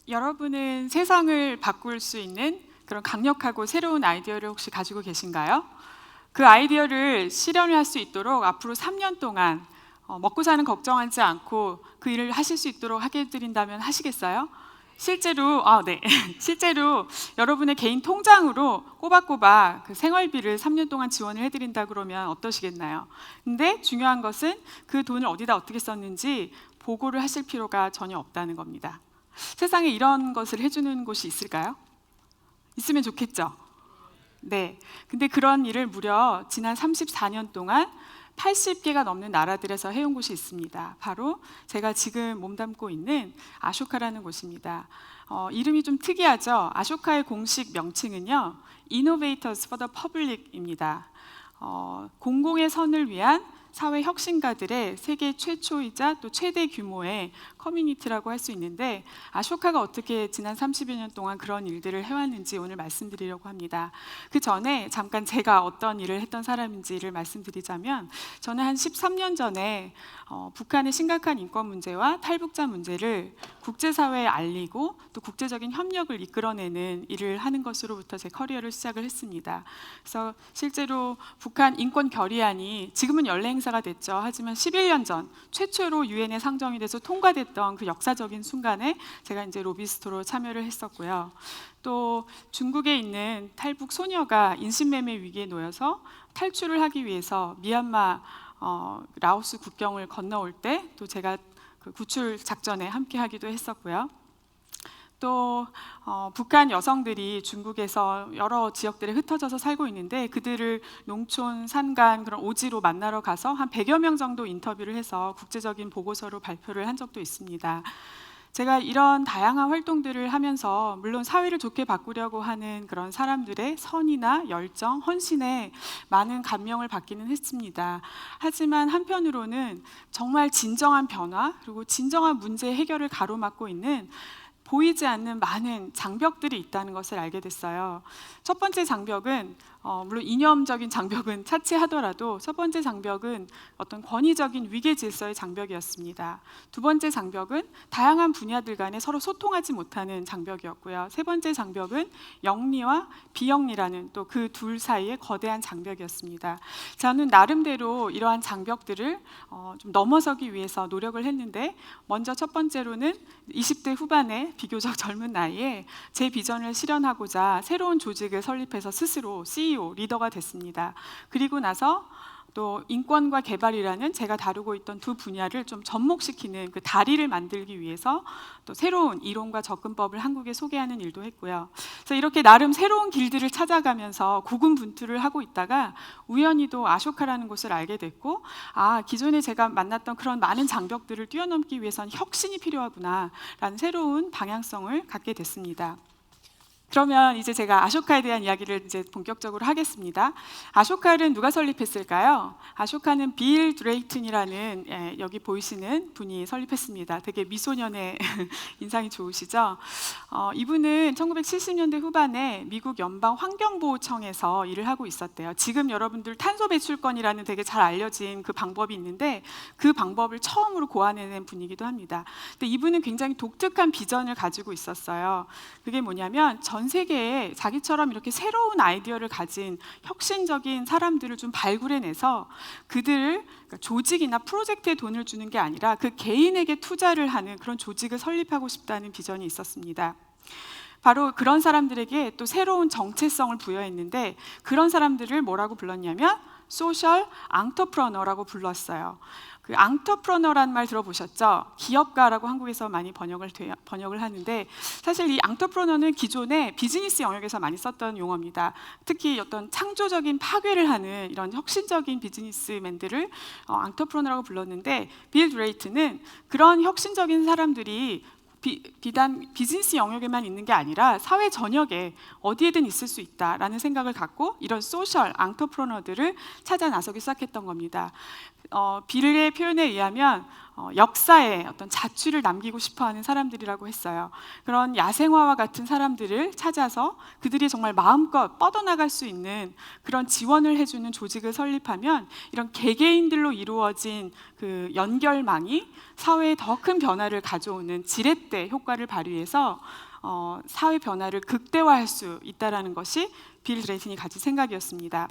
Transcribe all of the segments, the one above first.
여러분은 세상을 바꿀 수 있는 그런 강력하고 새로운 아이디어를 혹시 가지고 계신가요? 그 아이디어를 실현을 할 수 있도록 앞으로 3년 동안 먹고 사는 걱정하지 않고 그 일을 하실 수 있도록 하게 해드린다면 하시겠어요? 실제로, 네. 실제로 여러분의 개인 통장으로 꼬박꼬박 그 생활비를 3년 동안 지원을 해드린다 그러면 어떠시겠나요? 근데 중요한 것은 그 돈을 어디다 어떻게 썼는지 보고를 하실 필요가 전혀 없다는 겁니다. 세상에 이런 것을 해주는 곳이 있을까요? 있으면 좋겠죠? 네. 근데 그런 일을 무려 지난 34년 동안 80개가 넘는 나라들에서 해온 곳이 있습니다. 바로 제가 지금 몸담고 있는 아쇼카라는 곳입니다. 이름이 좀 특이하죠? 아쇼카의 공식 명칭은요, Innovators for the Public입니다. 공공의 선을 위한 사회 혁신가들의 세계 최초이자 또 최대 규모의 커뮤니티라고 할 수 있는데, 아쇼카가 어떻게 지난 30여 년 동안 그런 일들을 해왔는지 오늘 말씀드리려고 합니다. 그 전에 잠깐 제가 어떤 일을 했던 사람인지를 말씀드리자면, 저는 한 13년 전에 북한의 심각한 인권 문제와 탈북자 문제를 국제사회에 알리고 또 국제적인 협력을 이끌어내는 일을 하는 것으로부터 제 커리어를 시작을 했습니다. 그래서 실제로 북한 인권 결의안이 지금은 연례 행사가 됐죠. 하지만 11년 전 최초로 유엔에 상정이 돼서 통과됐던 그 역사적인 순간에 제가 이제 로비스트로 참여를 했었고요. 또 중국에 있는 탈북 소녀가 인신매매 위기에 놓여서 탈출을 하기 위해서 미얀마 라오스 국경을 건너올 때 또 제가 그 구출 작전에 함께 하기도 했었고요. 또 북한 여성들이 중국에서 여러 지역들에 흩어져서 살고 있는데 그들을 농촌, 산간, 그런 오지로 만나러 가서 한 100여 명 정도 인터뷰를 해서 국제적인 보고서로 발표를 한 적도 있습니다. 제가 이런 다양한 활동들을 하면서 물론 사회를 좋게 바꾸려고 하는 그런 사람들의 선이나 열정, 헌신에 많은 감명을 받기는 했습니다. 하지만 한편으로는 정말 진정한 변화 그리고 진정한 문제 해결을 가로막고 있는 보이지 않는 많은 장벽들이 있다는 것을 알게 됐어요. 첫 번째 장벽은 물론 이념적인 장벽은 차치하더라도 첫 번째 장벽은 어떤 권위적인 위계 질서의 장벽이었습니다. 두 번째 장벽은 다양한 분야들 간에 서로 소통하지 못하는 장벽이었고요. 세 번째 장벽은 영리와 비영리라는 또 그 둘 사이의 거대한 장벽이었습니다. 저는 나름대로 이러한 장벽들을 좀 넘어서기 위해서 노력을 했는데, 먼저 첫 번째로는 20대 후반에 비교적 젊은 나이에 제 비전을 실현하고자 새로운 조직을 설립해서 스스로 CEO, 리더가 됐습니다. 그리고 나서 또 인권과 개발이라는 제가 다루고 있던 두 분야를 좀 접목시키는 그 다리를 만들기 위해서 또 새로운 이론과 접근법을 한국에 소개하는 일도 했고요. 그래서 이렇게 나름 새로운 길들을 찾아가면서 고군분투를 하고 있다가 우연히도 아쇼카라는 곳을 알게 됐고, 기존에 제가 만났던 그런 많은 장벽들을 뛰어넘기 위해선 혁신이 필요하구나라는 새로운 방향성을 갖게 됐습니다. 그러면 이제 제가 아쇼카에 대한 이야기를 이제 본격적으로 하겠습니다. 아쇼카를 누가 설립했을까요? 아쇼카는 빌 드레이튼이라는 여기 보이시는 분이 설립했습니다. 되게 미소년의 인상이 좋으시죠? 이분은 1970년대 후반에 미국 연방환경보호청에서 일을 하고 있었대요. 지금 여러분들 탄소 배출권이라는 되게 잘 알려진 그 방법이 있는데 그 방법을 처음으로 고안해낸 분이기도 합니다. 근데 이분은 굉장히 독특한 비전을 가지고 있었어요. 그게 뭐냐면 전 세계에 자기처럼 이렇게 새로운 아이디어를 가진 혁신적인 사람들을 좀 발굴해내서 그들을 그러니까 조직이나 프로젝트에 돈을 주는 게 아니라 그 개인에게 투자를 하는 그런 조직을 설립하고 싶다는 비전이 있었습니다. 바로 그런 사람들에게 또 새로운 정체성을 부여했는데, 그런 사람들을 뭐라고 불렀냐면 소셜 앙터프러너라고 불렀어요. 그 앙터프러너라는 말 들어보셨죠? 기업가라고 한국에서 많이 번역을 하는데, 사실 이 앙터프러너는 기존에 비즈니스 영역에서 많이 썼던 용어입니다. 특히 어떤 창조적인 파괴를 하는 이런 혁신적인 비즈니스맨들을 앙터프러너라고 불렀는데, 빌 드레이튼은 그런 혁신적인 사람들이 비단 비즈니스 영역에만 있는 게 아니라 사회 전역에 어디에든 있을 수 있다라는 생각을 갖고 이런 소셜 앙터프러너들을 찾아 나서기 시작했던 겁니다. 빌의 표현에 의하면 역사에 어떤 자취를 남기고 싶어하는 사람들이라고 했어요. 그런 야생화와 같은 사람들을 찾아서 그들이 정말 마음껏 뻗어나갈 수 있는 그런 지원을 해주는 조직을 설립하면 이런 개개인들로 이루어진 그 연결망이 사회에 더 큰 변화를 가져오는 지렛대 효과를 발휘해서 사회 변화를 극대화할 수 있다는 것이 빌 드레이튼이 가진 생각이었습니다.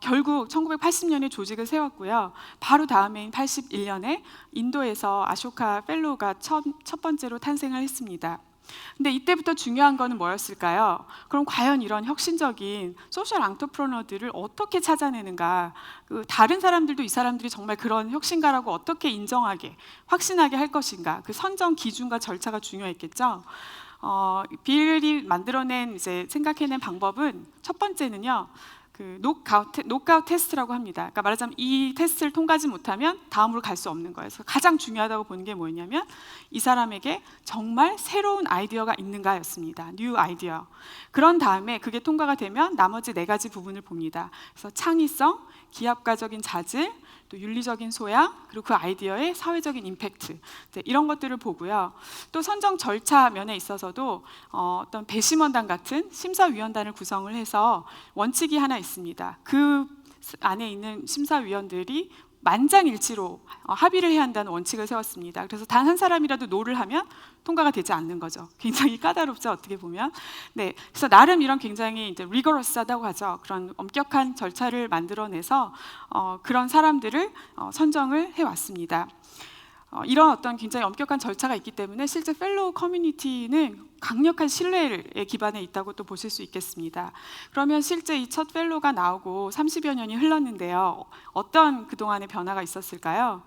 결국 1980년에 조직을 세웠고요. 바로 다음해인 81년에 인도에서 아쇼카 펠로우가 첫 번째로 탄생을 했습니다. 근데 이때부터 중요한 거는 뭐였을까요? 그럼 과연 이런 혁신적인 소셜 앙트프로너들을 어떻게 찾아내는가? 다른 사람들도 이 사람들이 정말 그런 혁신가라고 어떻게 인정하게, 확신하게 할 것인가? 그 선정 기준과 절차가 중요했겠죠. 빌이 만들어낸 생각해낸 방법은 첫 번째는요. 그 노크아웃 테스트라고 합니다. 그러니까 말하자면 이 테스트를 통과하지 못하면 다음으로 갈 수 없는 거예요. 그래서 가장 중요하다고 보는 게 뭐냐면 이 사람에게 정말 새로운 아이디어가 있는가였습니다. 뉴 아이디어. 그런 다음에 그게 통과가 되면 나머지 4가지 부분을 봅니다. 그래서 창의성, 기업가적인 자질, 또 윤리적인 소양, 그리고 그 아이디어의 사회적인 임팩트, 이런 것들을 보고요. 또 선정 절차 면에 있어서도 어떤 배심원단 같은 심사위원단을 구성을 해서 원칙이 하나 있습니다. 그 안에 있는 심사위원들이 만장일치로 합의를 해야 한다는 원칙을 세웠습니다. 그래서 단 한 사람이라도 노를 하면 통과가 되지 않는 거죠. 굉장히 까다롭죠, 어떻게 보면. 네, 그래서 나름 이런 굉장히 리거러스하다고 하죠. 그런 엄격한 절차를 만들어내서 그런 사람들을 선정을 해왔습니다. 이런 어떤 굉장히 엄격한 절차가 있기 때문에 실제 펠로우 커뮤니티는 강력한 신뢰에 기반해 있다고 또 보실 수 있겠습니다. 그러면 실제 이 첫 펠로우가 나오고 30여 년이 흘렀는데요. 어떤 그동안의 변화가 있었을까요?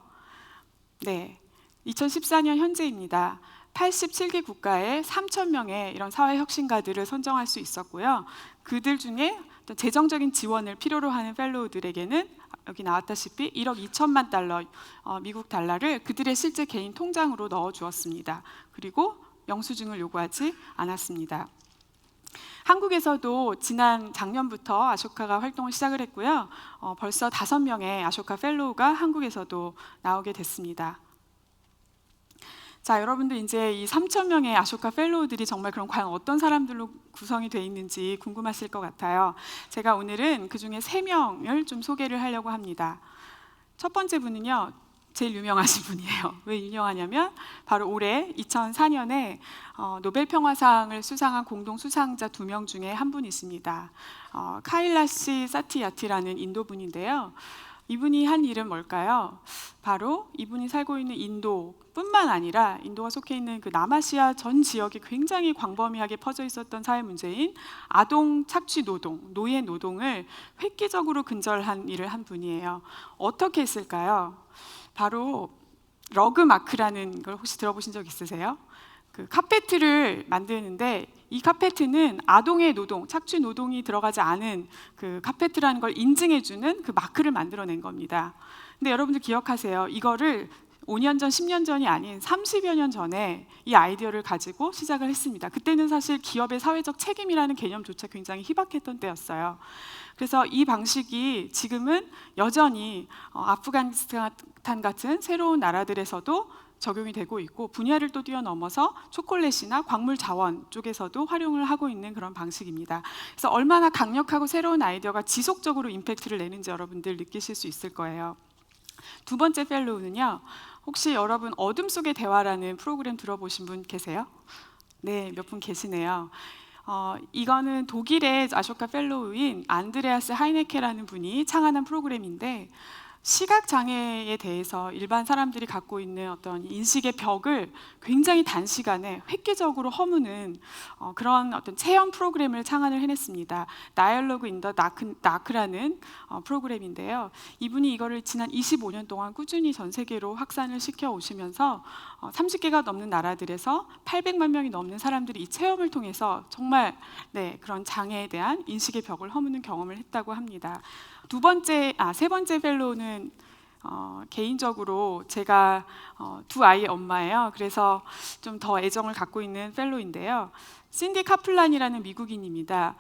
네, 2014년 현재입니다. 87개 국가에 3,000명의 이런 사회혁신가들을 선정할 수 있었고요. 그들 중에 어떤 재정적인 지원을 필요로 하는 펠로우들에게는 여기 나왔다시피 1억 2천만 달러 미국 달러를 그들의 실제 개인 통장으로 넣어 주었습니다. 그리고 영수증을 요구하지 않았습니다. 한국에서도 지난 작년부터 아쇼카가 활동을 시작을 했고요. 벌써 5명의 아쇼카 펠로우가 한국에서도 나오게 됐습니다. 자, 여러분들 이제 이 3,000명의 아쇼카 펠로우들이 정말 그럼 과연 어떤 사람들로 구성이 되어 있는지 궁금하실 것 같아요. 제가 오늘은 그 중에 3명을 좀 소개를 하려고 합니다. 첫 번째 분은요, 제일 유명하신 분이에요. 왜 유명하냐면 바로 올해 2004년에 노벨 평화상을 수상한 공동 수상자 2명 중에 한 분이십니다. 카일라시 사티야티라는 인도 분인데요. 이분이 한 일은 뭘까요? 바로 이분이 살고 있는 인도뿐만 아니라 인도가 속해 있는 그 남아시아 전 지역이 굉장히 광범위하게 퍼져 있었던 사회 문제인 아동 착취 노동, 노예 노동을 획기적으로 근절한 일을 한 분이에요. 어떻게 했을까요? 바로 러그 마크라는 걸 혹시 들어보신 적 있으세요? 그 카페트를 만드는데 이 카페트는 아동의 노동, 착취 노동이 들어가지 않은 그 카페트라는 걸 인증해주는 그 마크를 만들어낸 겁니다. 근데 여러분들 기억하세요. 이거를 5년 전, 10년 전이 아닌 30여 년 전에 이 아이디어를 가지고 시작을 했습니다. 그때는 사실 기업의 사회적 책임이라는 개념조차 굉장히 희박했던 때였어요. 그래서 이 방식이 지금은 여전히 아프가니스탄 같은 새로운 나라들에서도 적용이 되고 있고 분야를 또 뛰어넘어서 초콜릿이나 광물 자원 쪽에서도 활용을 하고 있는 그런 방식입니다. 그래서 얼마나 강력하고 새로운 아이디어가 지속적으로 임팩트를 내는지 여러분들 느끼실 수 있을 거예요. 두 번째 펠로우는요. 혹시 여러분 어둠 속의 대화라는 프로그램 들어보신 분 계세요? 네, 몇 분 계시네요. 이거는 독일의 아쇼카 펠로우인 안드레아스 하이네케라는 분이 창안한 프로그램인데 시각 장애에 대해서 일반 사람들이 갖고 있는 어떤 인식의 벽을 굉장히 단시간에 획기적으로 허무는 그런 어떤 체험 프로그램을 창안을 해냈습니다. 다이얼로그 인 더 다크라는 프로그램인데요. 이분이 이거를 지난 25년 동안 꾸준히 전 세계로 확산을 시켜 오시면서 30개가 넘는 나라들에서 800만 명이 넘는 사람들이 이 체험을 통해서 정말 그런 장애에 대한 인식의 벽을 허무는 경험을 했다고 합니다. 세 번째 펠로우는 개인적으로 제가 2아이의 엄마예요. 그래서 좀 더 애정을 갖고 있는 펠로우인데요. 신디 카플란이라는 미국인입니다.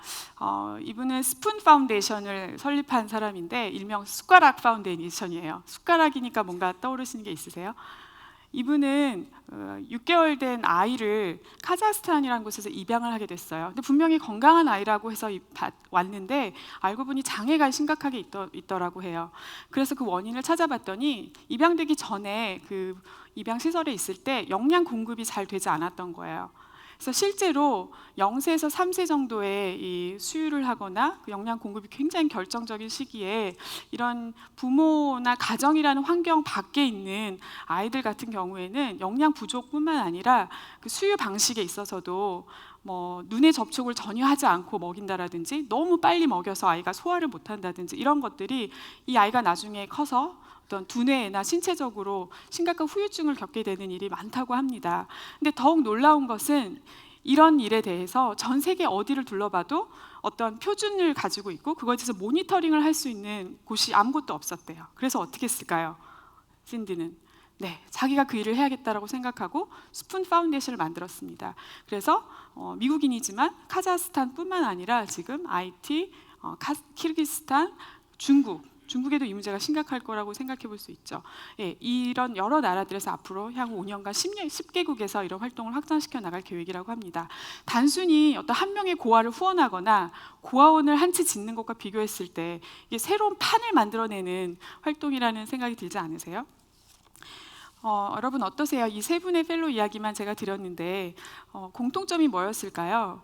이분은 스푼 파운데이션을 설립한 사람인데 일명 숟가락 파운데이션이에요. 숟가락이니까 뭔가 떠오르시는 게 있으세요? 이분은 6개월 된 아이를 카자흐스탄이라는 곳에서 입양을 하게 됐어요. 근데 분명히 건강한 아이라고 해서 왔는데 알고 보니 장애가 심각하게 있더라고 해요. 그래서 그 원인을 찾아봤더니 입양되기 전에 그 입양 시설에 있을 때 영양 공급이 잘 되지 않았던 거예요. 그래서 실제로 0세에서 3세 정도의 이 수유를 하거나 그 영양 공급이 굉장히 결정적인 시기에 이런 부모나 가정이라는 환경 밖에 있는 아이들 같은 경우에는 영양 부족뿐만 아니라 그 수유 방식에 있어서도 뭐 눈의 접촉을 전혀 하지 않고 먹인다라든지 너무 빨리 먹여서 아이가 소화를 못한다든지 이런 것들이 이 아이가 나중에 커서 어떤 두뇌나 신체적으로 심각한 후유증을 겪게 되는 일이 많다고 합니다. 근데 더욱 놀라운 것은 이런 일에 대해서 전 세계 어디를 둘러봐도 어떤 표준을 가지고 있고 그거에 대해서 모니터링을 할 수 있는 곳이 아무것도 없었대요. 그래서 어떻게 했을까요? 신디는 자기가 그 일을 해야겠다라고 생각하고 스푼 파운데이션을 만들었습니다. 그래서 미국인이지만 카자흐스탄뿐만 아니라 지금 IT, 키르기스탄, 중국에도 이 문제가 심각할 거라고 생각해 볼 수 있죠. 이런 여러 나라들에서 앞으로 향후 5년간 10개국에서 이런 활동을 확장시켜 나갈 계획이라고 합니다. 단순히 어떤 한 명의 고아를 후원하거나 고아원을 한 채 짓는 것과 비교했을 때 이게 새로운 판을 만들어내는 활동이라는 생각이 들지 않으세요? 여러분 어떠세요? 이 세 분의 펠로 이야기만 제가 드렸는데 공통점이 뭐였을까요?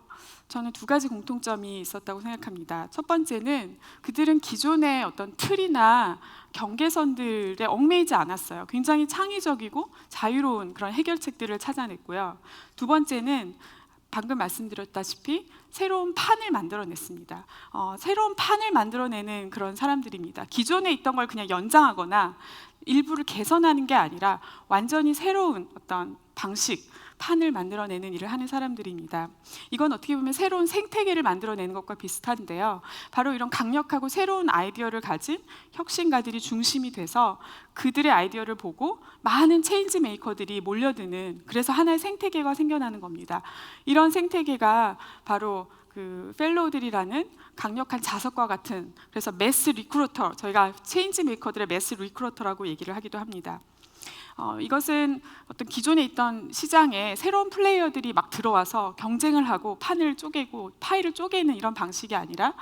저는 두 가지 공통점이 있었다고 생각합니다. 첫 번째는 그들은 기존의 어떤 틀이나 경계선들에 얽매이지 않았어요. 굉장히 창의적이고 자유로운 그런 해결책들을 찾아냈고요. 두 번째는 방금 말씀드렸다시피 새로운 판을 만들어냈습니다. 새로운 판을 만들어내는 그런 사람들입니다. 기존에 있던 걸 그냥 연장하거나 일부를 개선하는 게 아니라 완전히 새로운 어떤 방식, 판을 만들어내는 일을 하는 사람들입니다. 이건 어떻게 보면 새로운 생태계를 만들어내는 것과 비슷한데요. 바로 이런 강력하고 새로운 아이디어를 가진 혁신가들이 중심이 돼서 그들의 아이디어를 보고 많은 체인지 메이커들이 몰려드는, 그래서 하나의 생태계가 생겨나는 겁니다. 이런 생태계가 바로 그 펠로우들이라는 강력한 자석과 같은, 그래서 매스 리크루터, 저희가 체인지 메이커들의 매스 리크루터라고 얘기를 하기도 합니다. 이것은 어떤 기존에 있던 시장에 새로운 플레이어들이 막 들어와서 경쟁을 하고 판을 쪼개고 파일을 쪼개는 이런 방식이 아니라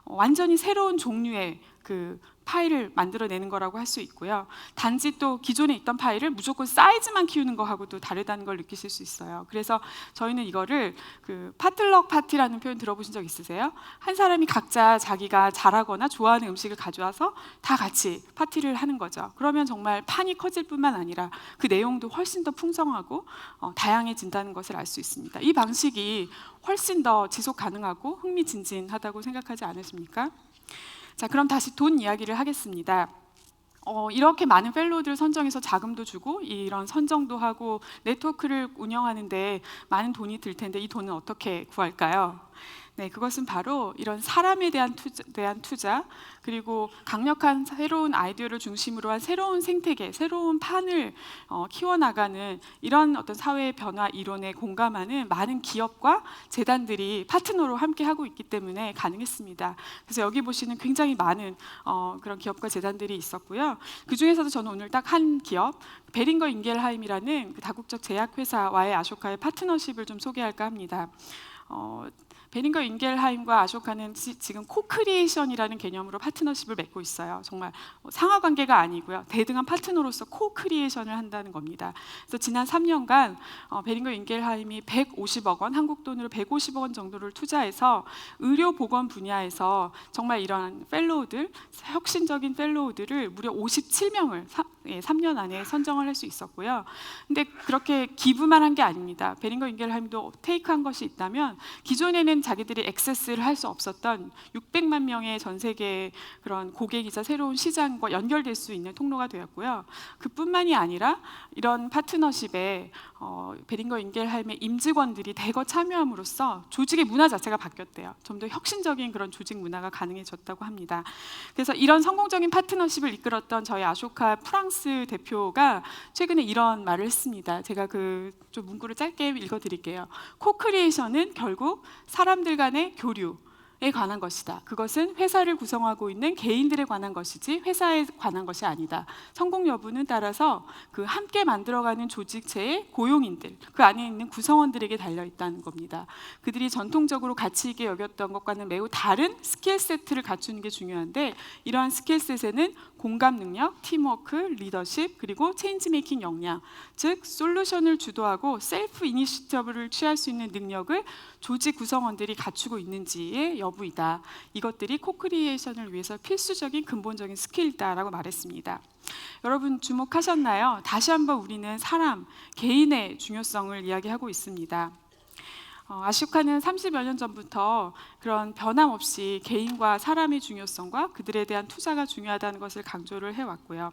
완전히 새로운 종류의 그 파일을 만들어내는 거라고 할 수 있고요. 단지 또 기존에 있던 파일을 무조건 사이즈만 키우는 거하고도 다르다는 걸 느끼실 수 있어요. 그래서 저희는 이거를 그 파틀럭 파티라는 표현 들어보신 적 있으세요? 한 사람이 각자 자기가 잘하거나 좋아하는 음식을 가져와서 다 같이 파티를 하는 거죠. 그러면 정말 판이 커질 뿐만 아니라 그 내용도 훨씬 더 풍성하고 다양해진다는 것을 알 수 있습니다. 이 방식이 훨씬 더 지속 가능하고 흥미진진하다고 생각하지 않으십니까? 자, 그럼 다시 돈 이야기를 하겠습니다. 이렇게 많은 펠로우들을 선정해서 자금도 주고 이런 선정도 하고 네트워크를 운영하는데 많은 돈이 들 텐데 이 돈은 어떻게 구할까요? 네, 그것은 바로 이런 사람에 대한 투자, 그리고 강력한 새로운 아이디어를 중심으로 한 새로운 생태계, 새로운 판을 키워나가는 이런 어떤 사회의 변화 이론에 공감하는 많은 기업과 재단들이 파트너로 함께 하고 있기 때문에 가능했습니다. 그래서 여기 보시는 굉장히 많은 그런 기업과 재단들이 있었고요. 그 중에서도 저는 오늘 딱 한 기업, 베링거 인겔하임이라는 그 다국적 제약회사와의 아쇼카의 파트너십을 좀 소개할까 합니다. 베링거 인겔하임과 아쇼카는 지금 코크리에이션이라는 개념으로 파트너십을 맺고 있어요. 정말 상하 관계가 아니고요. 대등한 파트너로서 코크리에이션을 한다는 겁니다. 그래서 지난 3년간 베링거 인겔하임이 150억 원, 한국 돈으로 150억 원 정도를 투자해서 의료 보건 분야에서 정말 이런 펠로우들, 혁신적인 펠로우들을 무려 57명을 3년 안에 선정을 할 수 있었고요. 근데 그렇게 기부만 한 게 아닙니다. 베링거 인겔하임도 테이크한 것이 있다면 기존에는 자기들이 액세스를 할 수 없었던 600만 명의 전 세계 그런 고객이자 새로운 시장과 연결될 수 있는 통로가 되었고요. 그뿐만이 아니라 이런 파트너십에 베링거 인겔하임의 임직원들이 대거 참여함으로써 조직의 문화 자체가 바뀌었대요. 좀 더 혁신적인 그런 조직 문화가 가능해졌다고 합니다. 그래서 이런 성공적인 파트너십을 이끌었던 저희 아쇼카 프랑스 대표가 최근에 이런 말을 했습니다. 제가 그 좀 문구를 짧게 읽어드릴게요. 코크리에이션은 결국 사람들 간의 교류에 관한 것이다. 그것은 회사를 구성하고 있는 개인들에 관한 것이지 회사에 관한 것이 아니다. 성공 여부는 따라서 그 함께 만들어가는 조직체의 고용인들, 그 안에 있는 구성원들에게 달려 있다는 겁니다. 그들이 전통적으로 가치 있게 여겼던 것과는 매우 다른 스킬 세트를 갖추는 게 중요한데, 이러한 스킬 셋에는 공감 능력, 팀워크, 리더십, 그리고 체인지 메이킹 역량, 즉 솔루션을 주도하고 셀프 이니시티브를 취할 수 있는 능력을 조직 구성원들이 갖추고 있는지의 여부이다. 이것들이 코크리에이션을 위해서 필수적인 근본적인 스킬이다라고 말했습니다. 여러분 주목하셨나요? 다시 한번 우리는 사람, 개인의 중요성을 이야기하고 있습니다. 아쇼카는 30여 년 전부터 그런 변함없이 개인과 사람의 중요성과 그들에 대한 투자가 중요하다는 것을 강조를 해왔고요.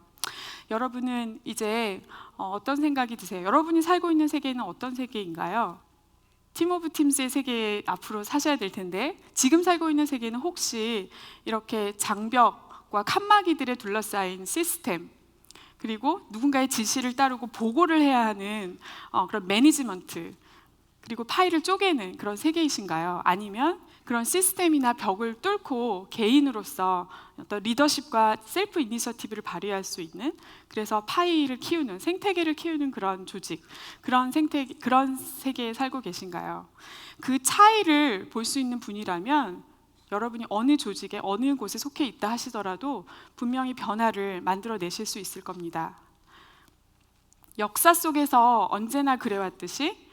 여러분은 이제 어떤 생각이 드세요? 여러분이 살고 있는 세계는 어떤 세계인가요? 팀 오브 팀즈의 세계에 앞으로 사셔야 될 텐데, 지금 살고 있는 세계는 혹시 이렇게 장벽과 칸막이들에 둘러싸인 시스템, 그리고 누군가의 지시를 따르고 보고를 해야 하는 그런 매니지먼트, 그리고 파일을 쪼개는 그런 세계이신가요? 아니면 그런 시스템이나 벽을 뚫고 개인으로서 어떤 리더십과 셀프 이니셔티브를 발휘할 수 있는, 그래서 파일을 키우는, 생태계를 키우는 그런 조직, 그런 세계에 살고 계신가요? 그 차이를 볼 수 있는 분이라면 여러분이 어느 조직에 어느 곳에 속해 있다 하시더라도 분명히 변화를 만들어내실 수 있을 겁니다. 역사 속에서 언제나 그래왔듯이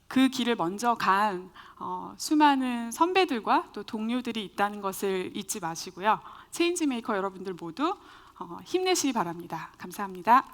그 길을 먼저 간 수많은 선배들과 또 동료들이 있다는 것을 잊지 마시고요. 체인지 메이커 여러분들 모두 힘내시기 바랍니다. 감사합니다.